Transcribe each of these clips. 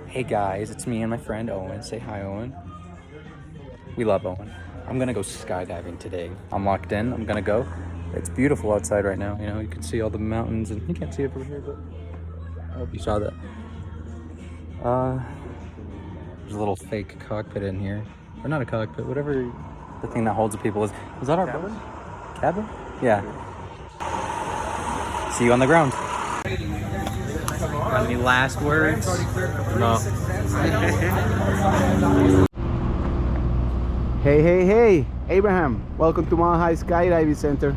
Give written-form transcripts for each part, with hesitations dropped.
Hey guys, it's me and my friend Owen. Say hi, Owen. We love Owen. I'm gonna go skydiving today. I'm locked in. I'm gonna go. It's beautiful outside right now. You know, you can see all the mountains, and you can't see it from here, but I hope you saw that. There's a little fake cockpit in here, or not a cockpit, whatever the thing that holds the people is. Was that our cabin? Cabin? Yeah. See you on the ground. Any last words? No. Hey, Abraham, welcome to Mile Hi Skydiving Center.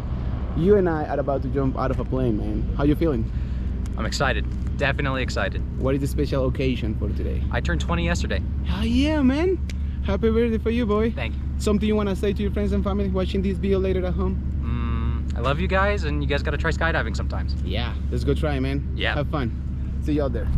You and I are about to jump out of a plane, man. How you feeling? I'm excited. Definitely excited. What is the special occasion for today? I turned 20 yesterday. Hell yeah, man. Happy birthday for you, boy. Thank you. Something you want to say to your friends and family watching this video later at home? I love you guys, and you guys gotta try skydiving sometimes. Yeah, let's go try, man. Yeah. Have fun. See you out there.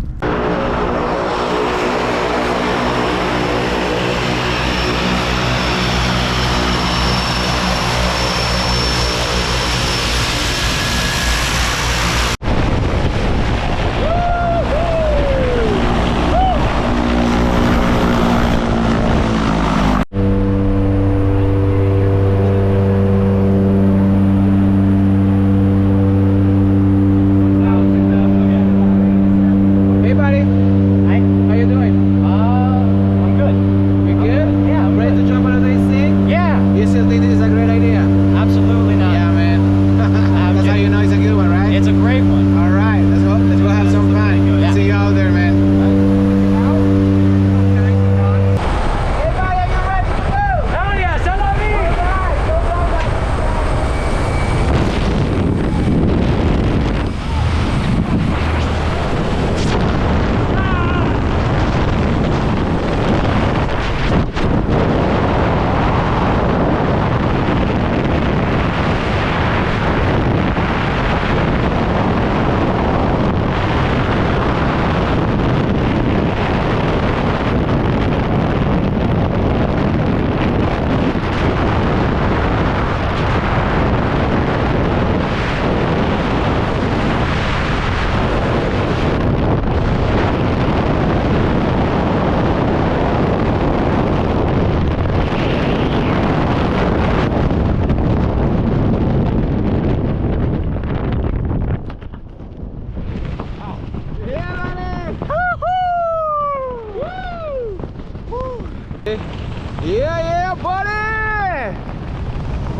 Yeah, buddy!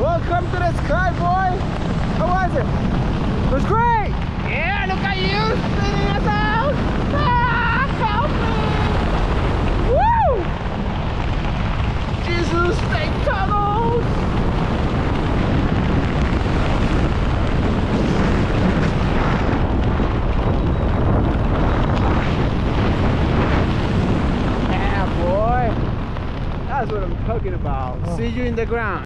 Welcome to the sky, boy! How was it? It was great! Yeah, look at you spinning us out! Ah, help me! Woo! Jesus, stay tunnels! Yeah, boy! That's what I'm talking about. Oh. See you in the ground.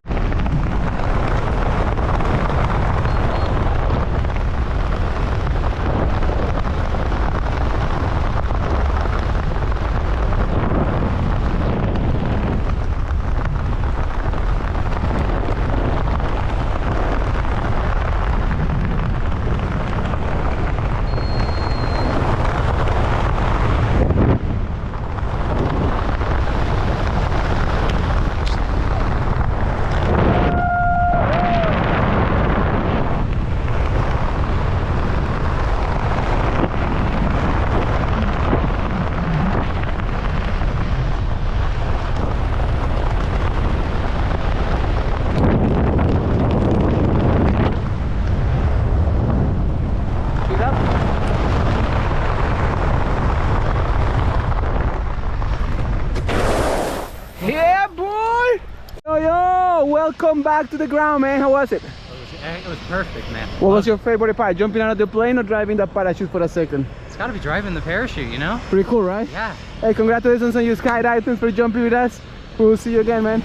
Yeah, boy! Yo, welcome back to the ground, man. How was it? It was perfect, man. What was your favorite part? Jumping out of the plane or driving the parachute for a second? It's gotta be driving the parachute, you know? Pretty cool, right? Yeah. Hey, congratulations on your skydive. Thanks for jumping with us. We'll see you again, man.